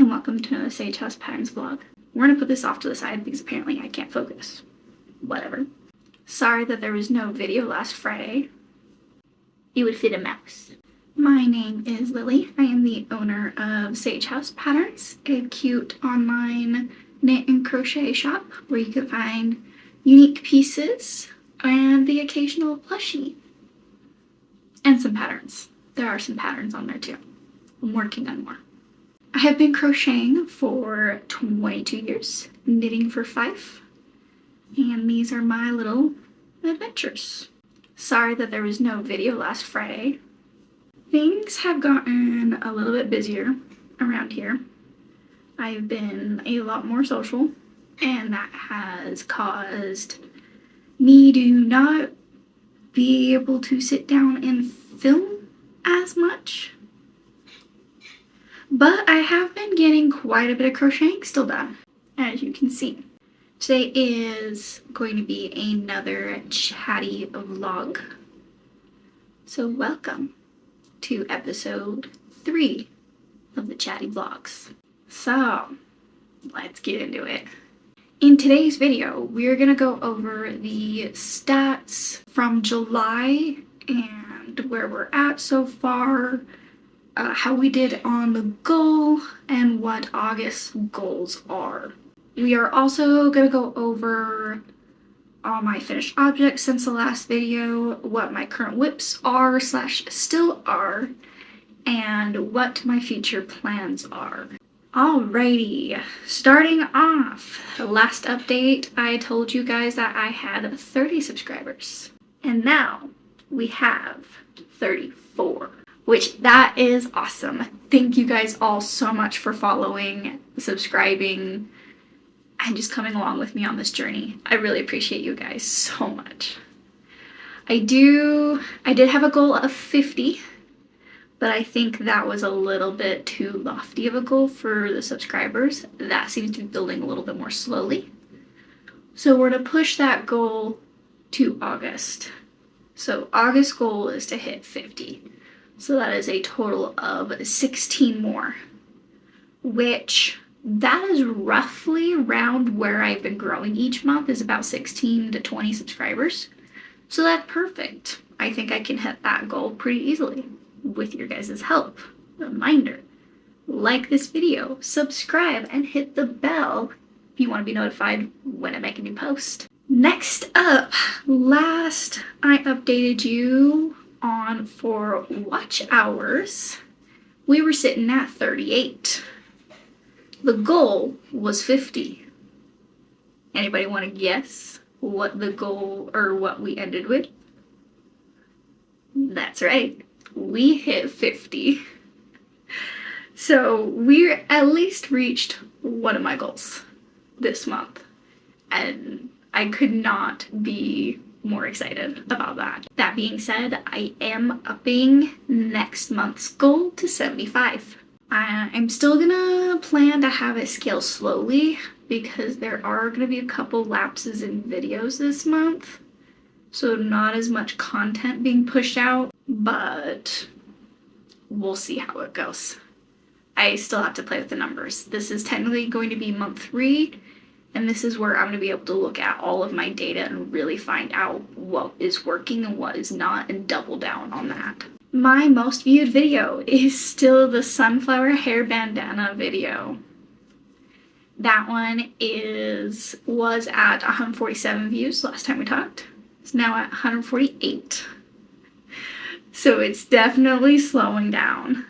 and welcome to another Sage House Patterns vlog. We're gonna put this off to the side because apparently I can't focus. Whatever. Sorry that there was no video last Friday. It would fit a mouse. My name is Lily. I am the owner of Sage House Patterns, a cute online knit and crochet shop where you can find unique pieces and the occasional plushie. And some patterns. There are some patterns on there too. I'm working on more. I have been crocheting for 22 years, knitting for 5, and these are my little adventures. Sorry that there was no video last Friday. Things have gotten a little bit busier around here. I've been a lot more social, and that has caused me to not be able to sit down and film as much. But I have been getting quite a bit of crocheting still done, as you can see. Today is going to be another chatty vlog. So welcome to episode 3 of the chatty vlogs. So let's get into it. In today's video, we're gonna go over the stats from July and where we're at so far, how we did on the goal, and what August's goals are. We are also going to go over all my finished objects since the last video, what my current whips are / still are, and what my future plans are. Alrighty, starting off, the last update I told you guys that I had 30 subscribers, and now we have 34. Which that is awesome. Thank you guys all so much for following, subscribing, and just coming along with me on this journey. I really appreciate you guys so much. I did have a goal of 50, but I think that was a little bit too lofty of a goal for the subscribers. That seems to be building a little bit more slowly. So we're gonna push that goal to August. So August's goal is to hit 50. So that is a total of 16 more, which that is roughly around where I've been growing each month, is about 16 to 20 subscribers. So that's perfect. I think I can hit that goal pretty easily with your guys' help. Reminder, like this video, subscribe, and hit the bell if you want to be notified when I make a new post. Next up, last I updated you on for watch hours, we were sitting at 38. The goal was 50. Anybody want to guess what the goal or what we ended with? That's right, we hit 50. So we at least reached one of my goals this month, and I could not be more excited about that. That being said, I am upping next month's goal to 75. I'm still gonna plan to have it scale slowly because there are gonna be a couple lapses in videos this month. So not as much content being pushed out, but we'll see how it goes. I still have to play with the numbers. This is technically going to be month 3. And this is where I'm going to be able to look at all of my data and really find out what is working and what is not, and double down on that. My most viewed video is still the sunflower hair bandana video. That one was at 147 views last time we talked. It's now at 148. So it's definitely slowing down.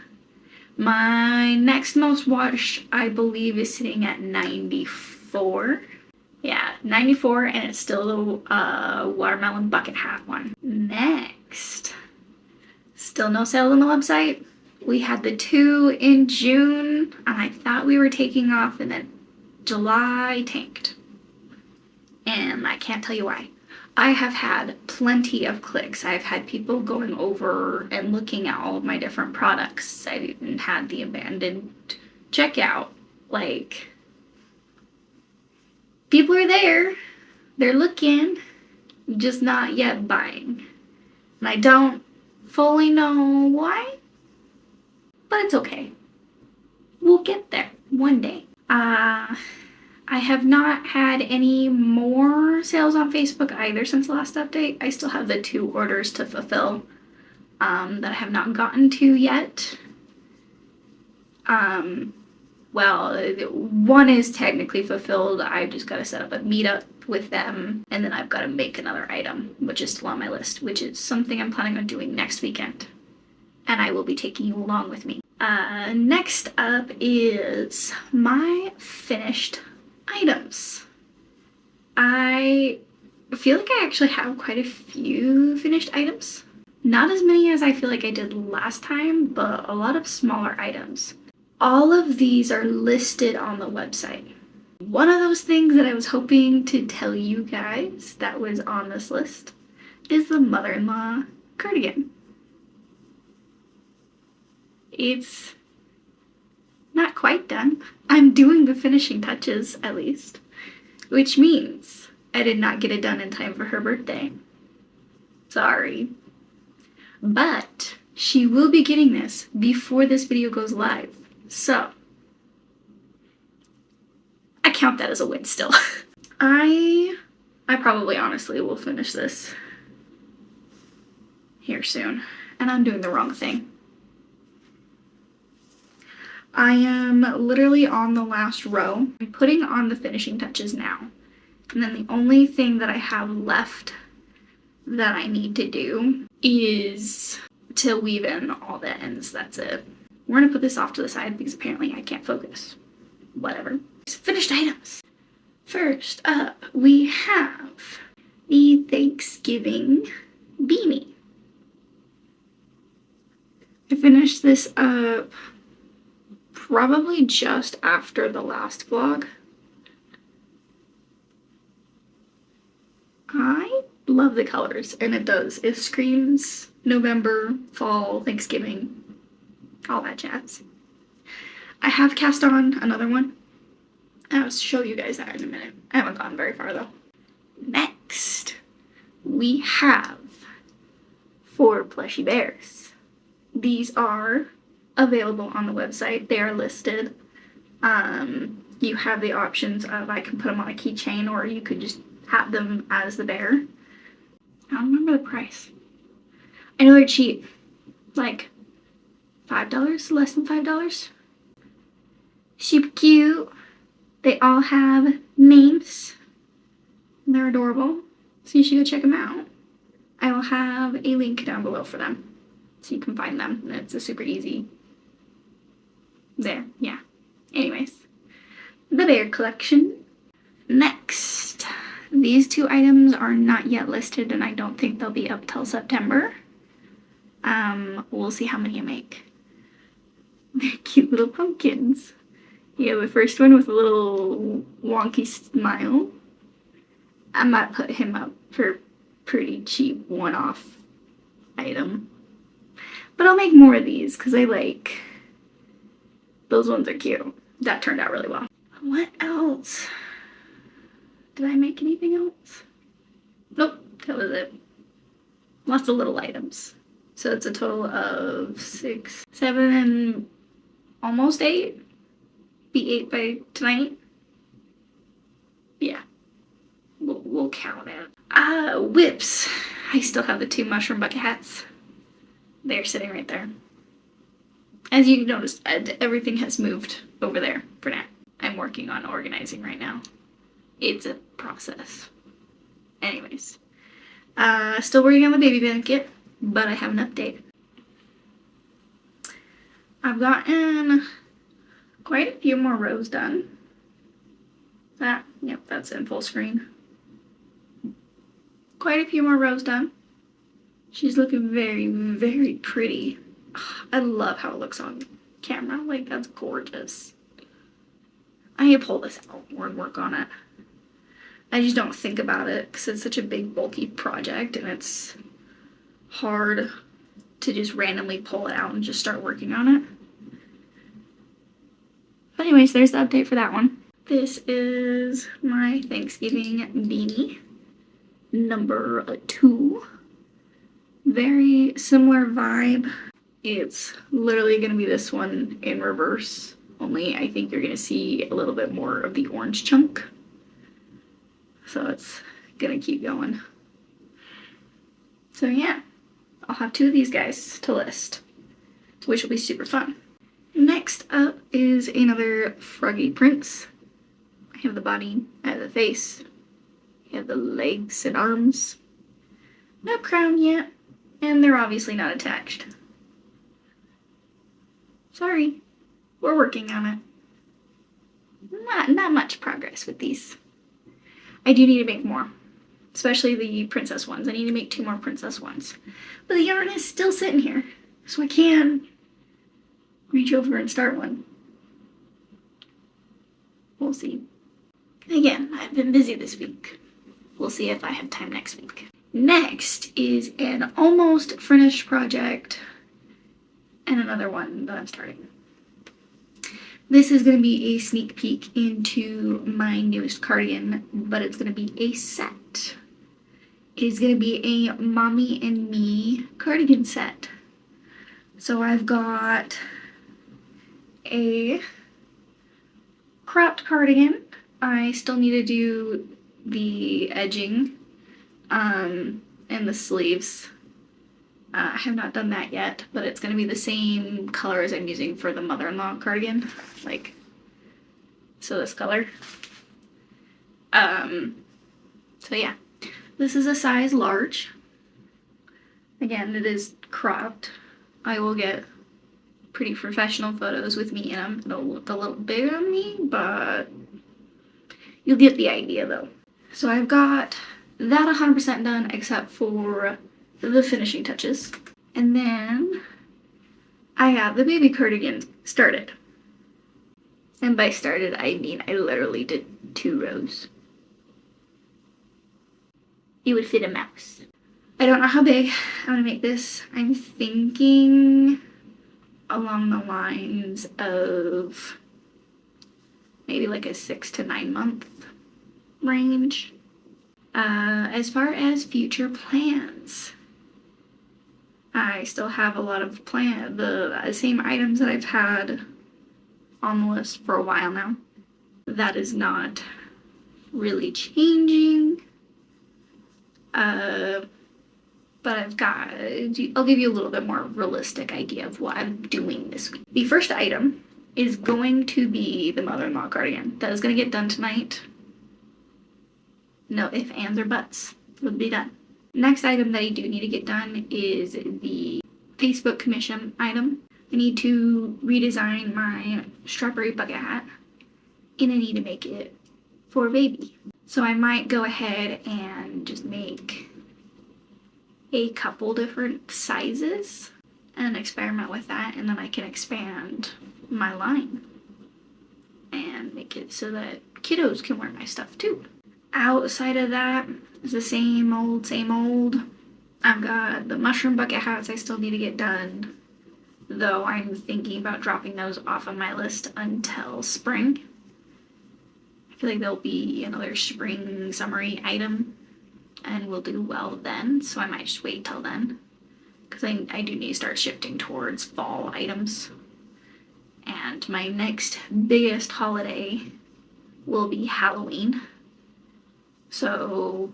My next most watched, I believe, is sitting at 94. Yeah, 94, and it's still the watermelon bucket hat one. Next, still no sale on the website. We had the 2 in June, and I thought we were taking off, and then July tanked. And I can't tell you why. I have had plenty of clicks. I've had people going over and looking at all of my different products. I've even had the abandoned checkout. Like, people are there, they're looking, just not yet buying. And I don't fully know why, but it's okay. We'll get there. one day. I have not had any more sales on Facebook either since the last update. I still have the 2 orders to fulfill that I have not gotten to yet. Well, one is technically fulfilled. I've just got to set up a meetup with them, and then I've got to make another item, which is still on my list, which is something I'm planning on doing next weekend. And I will be taking you along with me. Next up is my finished items. I feel like I actually have quite a few finished items. Not as many as I feel like I did last time, but a lot of smaller items. All of these are listed on the website. One of those things that I was hoping to tell you guys that was on this list is the mother-in-law cardigan. It's not quite done. I'm doing the finishing touches, at least, which means I did not get it done in time for her birthday. Sorry. But she will be getting this before this video goes live. So, I count that as a win still. I probably honestly will finish this here soon. And I'm doing the wrong thing. I am literally on the last row. I'm putting on the finishing touches now. And then the only thing that I have left that I need to do is to weave in all the ends. That's it. We're gonna put this off to the side because apparently I can't focus. Whatever. Finished items. First up, we have the Thanksgiving beanie. I finished this up probably just after the last vlog. I love the colors, and it does. It screams November, fall, Thanksgiving, all that jazz. I have cast on another one. I'll show you guys that in a minute. I haven't gone very far though. Next, we have 4 plushy bears. These are available on the website. They are listed. You have the options of I can put them on a keychain, or you could just have them as the bear. I don't remember the price. I know they're cheap. Like $5, less than $5. Super cute. They all have names. They're adorable. So you should go check them out. I will have a link down below for them, so you can find them. It's a super easy. There, yeah. Anyways, the bear collection. Next, these 2 items are not yet listed, and I don't think they'll be up till September. We'll see how many I make. They're cute little pumpkins. Yeah, the first one with a little wonky smile. I might put him up for pretty cheap one-off item. But I'll make more of these because I like... Those ones are cute. That turned out really well. What else? Did I make anything else? Nope, that was it. Lots of little items. So it's a total of 6, 7, and almost 8. Be 8 by tonight. Yeah. We'll count it. Whips. I still have the 2 mushroom bucket hats. They're sitting right there. As you noticed, everything has moved over there for now. I'm working on organizing right now. It's a process. Anyways. Still working on the baby blanket, but I have an update. I've gotten quite a few more rows done. Yep, that's in full screen. Quite a few more rows done. She's looking very, very pretty. I love how it looks on camera. Like, that's gorgeous. I need to pull this out more and work on it. I just don't think about it because it's such a big, bulky project, and it's hard to just randomly pull it out and just start working on it. But anyways, there's the update for that one. This is my Thanksgiving beanie, number 2. Very similar vibe. It's literally going to be this one in reverse. only I think you're gonna see a little bit more of the orange chunk. So it's gonna keep going. So yeah, I'll have 2 of these guys to list, which will be super fun. Next up is another Froggy Prince. I have the body, I have the face, I have the legs and arms. No crown yet, and they're obviously not attached. Sorry, we're working on it. Not much progress with these. I do need to make more, especially the princess ones. I need to make 2 more princess ones. But the yarn is still sitting here, so I can reach over and start one. We'll see. Again, I've been busy this week. We'll see if I have time next week. Next is an almost finished project and another one that I'm starting. This is going to be a sneak peek into my newest cardigan, but it's going to be a set. It is going to be a Mommy and Me cardigan set. So I've got a cropped cardigan. I still need to do the edging and the sleeves. I have not done that yet, but it's going to be the same color as I'm using for the mother-in-law cardigan. So this color. So yeah, this is a size large. Again, it is cropped. I will get pretty professional photos with me in them. It'll look a little big on me, but you'll get the idea though. So I've got that 100% done except for the finishing touches. And then I have the baby cardigan started. And by started, I mean I literally did 2 rows. It would fit a mouse. I don't know how big I'm gonna make this. I'm thinking along the lines of maybe like a 6 to 9 month range. As far as future plans, I still have a lot of the same items that I've had on the list for a while now. That is not really changing. But I'll give you a little bit more realistic idea of what I'm doing this week. The first item is going to be the mother-in-law cardigan. That is going to get done tonight. No ifs, ands, or buts. It'll be done. Next item that I do need to get done is the Facebook commission item. I need to redesign my strawberry bucket hat, and I need to make it for a baby. So I might go ahead and just make a couple different sizes and experiment with that, and then I can expand my line and make it so that kiddos can wear my stuff too. Outside of that, it's the same old. I've got the mushroom bucket hats I still need to get done, though I'm thinking about dropping those off on my list until spring. I feel like there'll be another spring summery item and we'll do well then, so I might just wait till then, because I do need to start shifting towards fall items. And my next biggest holiday will be Halloween. So,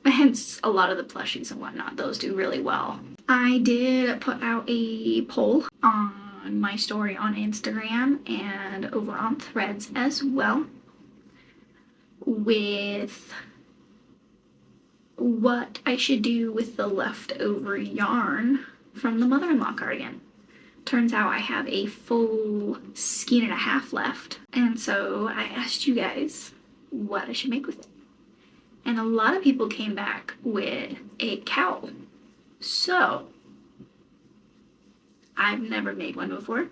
hence a lot of the plushies and whatnot, those do really well. I did put out a poll on my story on Instagram and over on Threads as well with what I should do with the leftover yarn from the mother-in-law cardigan. Turns out I have a full skein and a half left, and so I asked you guys what I should make with it. And a lot of people came back with a cowl. So, I've never made one before,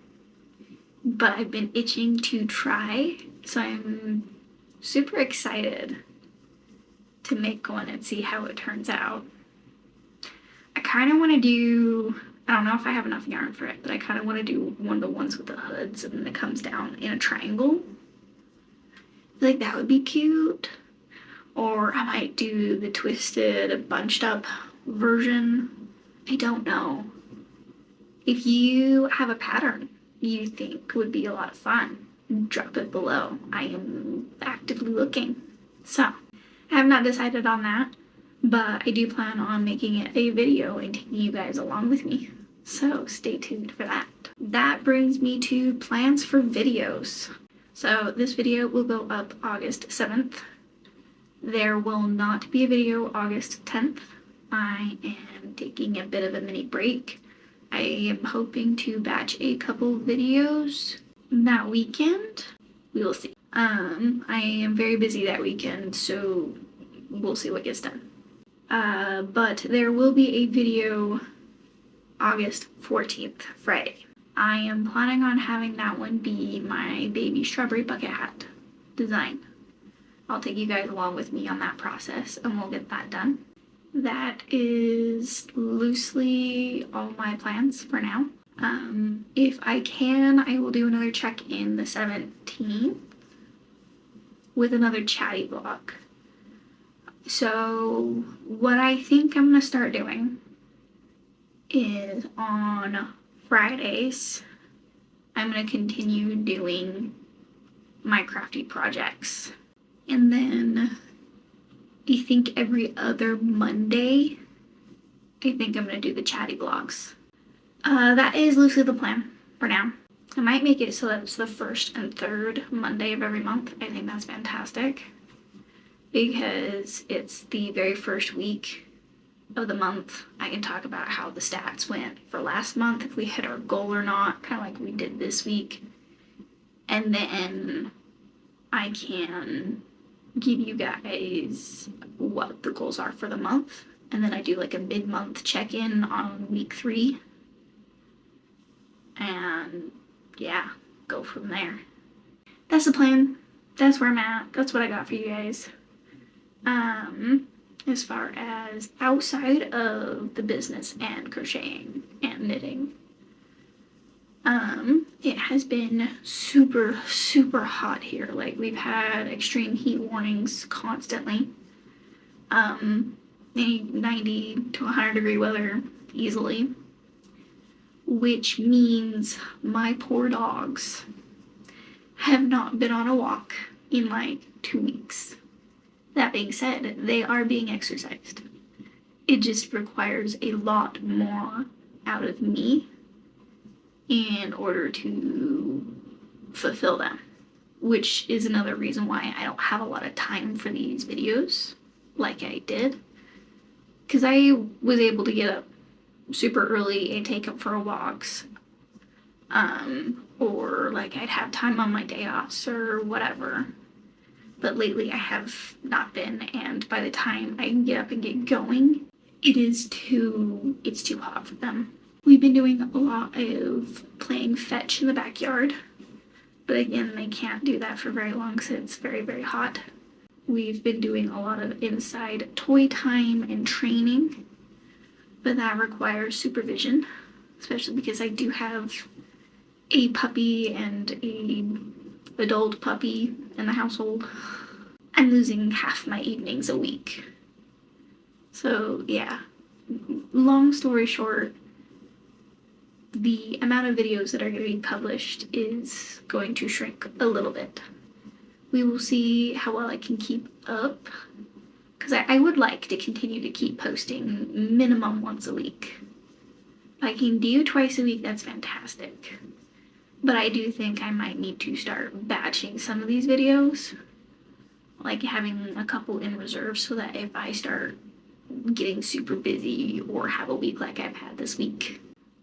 but I've been itching to try, so I'm super excited to make one and see how it turns out. I kind of want to do, I don't know if I have enough yarn for it, but I kind of want to do one of the ones with the hoods and then it comes down in a triangle. I feel like that would be cute. Or I might do the twisted, bunched up version. I don't know. If you have a pattern you think would be a lot of fun, drop it below. I am actively looking. So, I have not decided on that, but I do plan on making it a video and taking you guys along with me. So stay tuned for that. That brings me to plans for videos. So this video will go up August 7th. There will not be a video August 10th. I am taking a bit of a mini break. I am hoping to batch a couple videos that weekend. We will see. I am very busy that weekend, so we'll see what gets done. But there will be a video August 14th, Friday. I am planning on having that one be my baby strawberry bucket hat design. I'll take you guys along with me on that process and we'll get that done. That is loosely all my plans for now. If I can, I will do another check-in the 17th with another chatty vlog. So what I think I'm gonna start doing is on Fridays, I'm gonna continue doing my crafty projects. And then I think every other Monday, I think I'm gonna do the chatty vlogs. That is loosely the plan for now. I might make it so that it's the first and third Monday of every month. I think that's fantastic because it's the very first week of the month. I can talk about how the stats went for last month, if we hit our goal or not, kind of like we did this week. And then I can give you guys what the goals are for the month. And then I do like a mid-month check-in on week 3. And yeah, go from there. That's the plan. That's where I'm at. That's what I got for you guys. As far as outside of the business and crocheting and knitting, it has been super, super hot here. Like, we've had extreme heat warnings constantly. 90 to 100 degree weather easily, which means my poor dogs have not been on a walk in like 2 weeks. That being said, they are being exercised. It just requires a lot more out of me in order to fulfill them, which is another reason why I don't have a lot of time for these videos like I did, because I was able to get up super early and take them for walks, or like I'd have time on my day offs or whatever. But lately I have not been, and by the time I can get up and get going, it's too hot for them. We've been doing a lot of playing fetch in the backyard, but again, they can't do that for very long because it's very, very hot. We've been doing a lot of inside toy time and training, but that requires supervision, especially because I do have a puppy and a adult puppy in the household. I'm losing half my evenings a week. So yeah, long story short, the amount of videos that are going to be published is going to shrink a little bit. We will see how well I can keep up, because I would like to continue to keep posting minimum once a week. If I can do twice a week, that's fantastic. But I do think I might need to start batching some of these videos, like having a couple in reserve so that if I start getting super busy or have a week like I've had this week,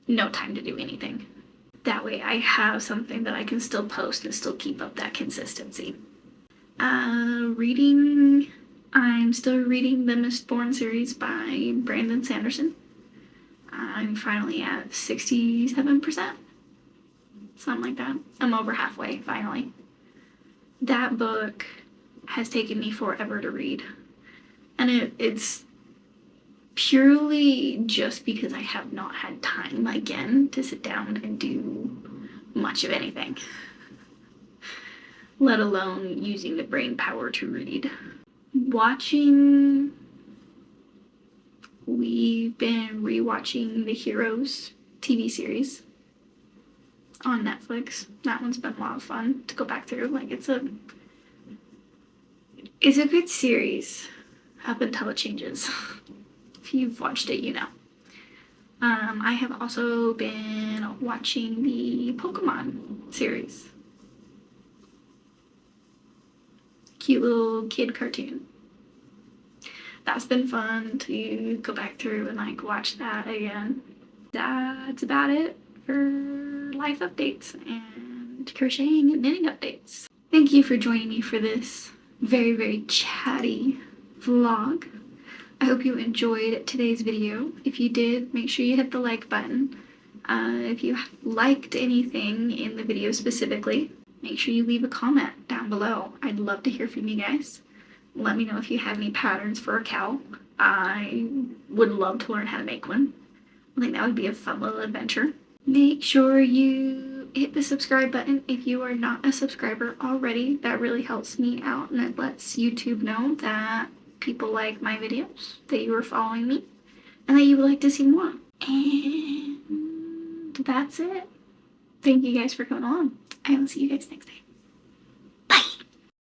no time to do anything. That way I have something that I can still post and still keep up that consistency. Reading, I'm still reading the Mistborn series by Brandon Sanderson. I'm finally at 67%. Something like that. I'm over halfway, finally. That book has taken me forever to read. And it's purely just because I have not had time again to sit down and do much of anything, let alone using the brain power to read. Watching, we've been rewatching the Heroes TV series. on Netflix. That one's been a lot of fun to go back through. Like it's a good series up until it changes. If you've watched it, you know. I have also been watching the Pokemon series. Cute little kid cartoon. That's been fun to go back through and like watch that again. That's about it for life updates and crocheting and knitting updates. Thank you for joining me for this very, very chatty vlog. I hope you enjoyed today's video. If you did, make sure you hit the like button. If you liked anything in the video specifically, make sure you leave a comment down below. I'd love to hear from you guys. Let me know if you have any patterns for a cow. I would love to learn how to make one. I think that would be a fun little adventure. Make sure you hit the subscribe button if you are not a subscriber already. That really helps me out and it lets YouTube know that people like my videos, that you are following me, and that you would like to see more. And that's it. Thank you guys for coming along. I will see you guys next time.